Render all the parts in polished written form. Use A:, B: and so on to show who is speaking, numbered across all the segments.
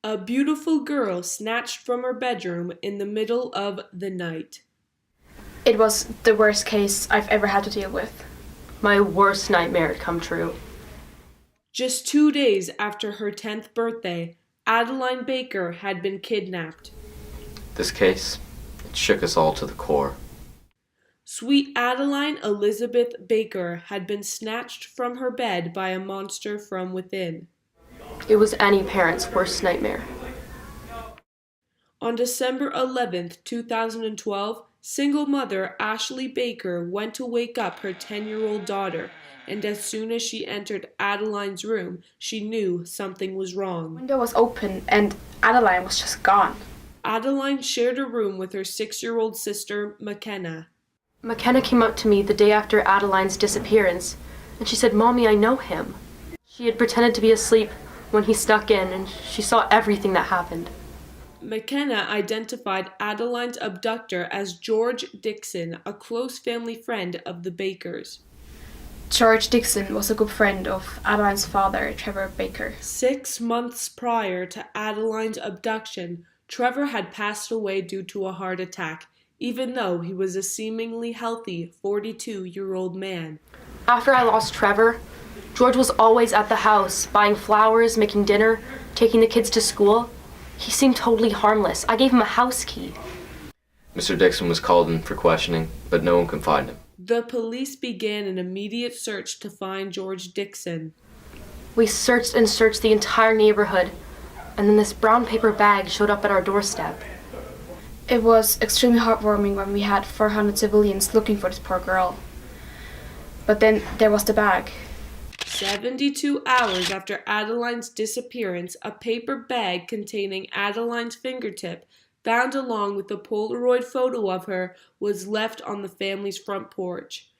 A: A beautiful girl snatched from her bedroom in the middle of the night.
B: It was the worst case I've ever had to deal with.
C: My worst nightmare had come true.
A: Just 2 days after her 10th birthday, Adeline Baker had been kidnapped.
D: This case, it shook us all to the core.
A: Sweet Adeline Elizabeth Baker had been snatched from her bed by a monster from within.
C: It was any parent's worst nightmare.
A: On December 11th, 2012, single mother Ashley Baker went to wake up her 10-year-old daughter, and as soon as she entered Adeline's room, she knew something was wrong.
B: The window was open and Adeline was just gone.
A: Adeline shared a room with her 6-year-old sister, McKenna.
C: McKenna came up to me the day after Adeline's disappearance, and she said, "Mommy, I know him." She had pretended to be asleep when he snuck in, and she saw everything that happened.
A: McKenna identified Adeline's abductor as George Dickson, a close family friend of the Bakers.
B: George Dickson was a good friend of Adeline's father, Trevor Baker.
A: 6 months prior to Adeline's abduction, Trevor had passed away due to a heart attack, even though he was a seemingly healthy 42-year-old man.
C: After I lost Trevor, George was always at the house, buying flowers, making dinner, taking the kids to school. He seemed totally harmless. I gave him a house key.
D: Mr. Dickson was called in for questioning, but no one could find him.
A: The police began an immediate search to find George Dickson.
C: We searched and searched the entire neighborhood, and then this brown paper bag showed up at our doorstep.
B: It was extremely heartwarming when we had 400 civilians looking for this poor girl. But then there was the bag.
A: 72 hours after Adeline's disappearance, a paper bag containing Adeline's fingertip, found along with a Polaroid photo of her, was left on the family's front porch.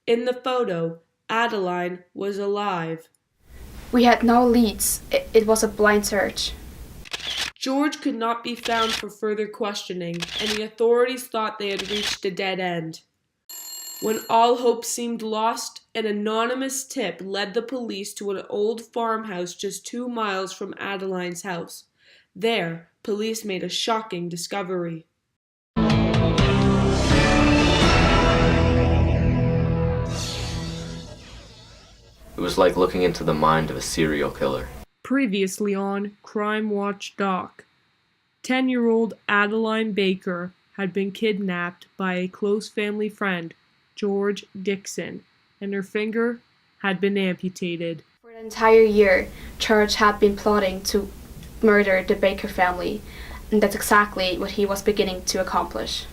A: In the photo, Adeline was alive.
B: We had no leads. It was a blind search.
A: George could not be found for further questioning, and the authorities thought they had reached a dead end. When all hope seemed lost, an anonymous tip led the police to an old farmhouse just 2 miles from Adeline's house. There, police made a shocking discovery.
D: It was like looking into the mind of a serial killer.
A: Previously on Crime Watch Doc, 10-year-old Adeline Baker had been kidnapped by a close family friend, George Dickson, and her finger had been amputated.
B: For the entire year, George had been plotting to murder the Baker family, and that's exactly what he was beginning to accomplish.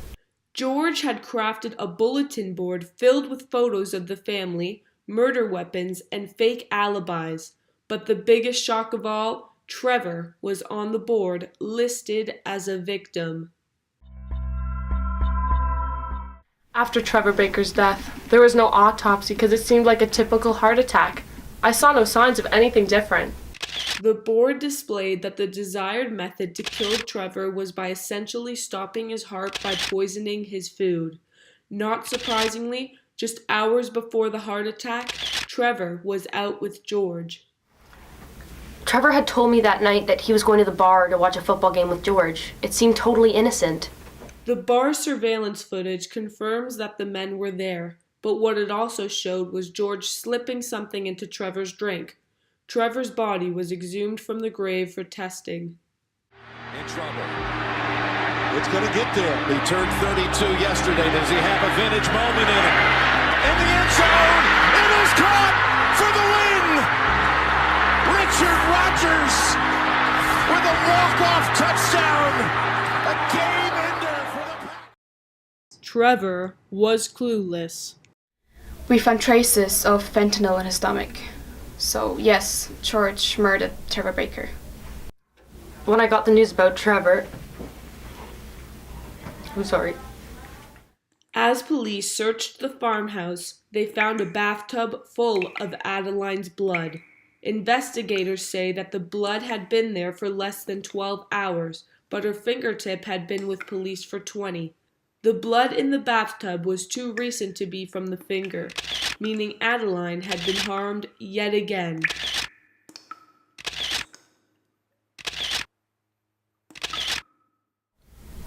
A: George had crafted a bulletin board filled with photos of the family, murder weapons, and fake alibis. But the biggest shock of all, Trevor was on the board, listed as a victim.
C: After Trevor Baker's death, there was no autopsy because it seemed like a typical heart attack. I saw no signs of anything different.
A: The board displayed that the desired method to kill Trevor was by essentially stopping his heart by poisoning his food. Not surprisingly, just hours before the heart attack, Trevor was out with George.
C: Trevor had told me that night that he was going to the bar to watch a football game with George. It seemed totally innocent.
A: The bar surveillance footage confirms that the men were there, but what it also showed was George slipping something into Trevor's drink. Trevor's body was exhumed from the grave for testing.
E: In trouble. It's going to get there. He turned 32 yesterday. Does he have a vintage moment in him? In the end zone, it is caught for the win! Richard Rodgers with a walk-off touchdown. A game ender for the Packers.
A: Trevor was clueless.
B: We found traces of fentanyl in his stomach. So yes, George murdered Trevor Baker.
C: When I got the news about Trevor, I'm sorry.
A: As police searched the farmhouse, they found a bathtub full of Adeline's blood. Investigators say that the blood had been there for less than 12 hours, but her fingertip had been with police for 20. The blood in the bathtub was too recent to be from the finger. meaning Adeline had been harmed yet again.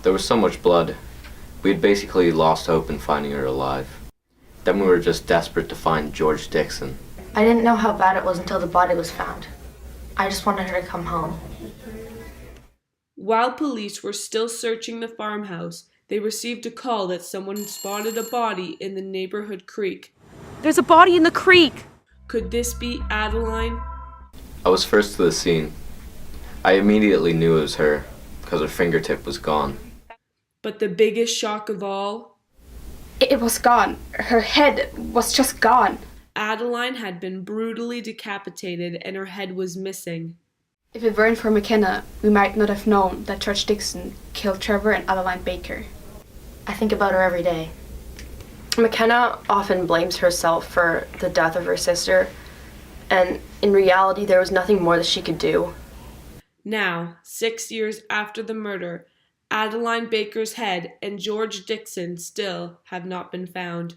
D: There was so much blood. We had basically lost hope in finding her alive. Then we were just desperate to find George Dickson.
F: I didn't know how bad it was until the body was found. I just wanted her to come home.
A: While police were still searching the farmhouse, they received a call that someone had spotted a body in the neighborhood creek.
G: There's a body in the creek!
A: Could this be Adeline?
D: I was first to the scene. I immediately knew it was her, because her fingertip was gone.
A: But the biggest shock of all?
B: It was gone. Her head was just gone.
A: Adeline had been brutally decapitated and her head was missing.
B: If it weren't for McKenna, we might not have known that George Dickson killed Trevor and Adeline Baker.
F: I think about her every day.
C: McKenna often blames herself for the death of her sister, and in reality, there was nothing more that she could do.
A: Now, 6 years after the murder, Adeline Baker's head and George Dickson still have not been found.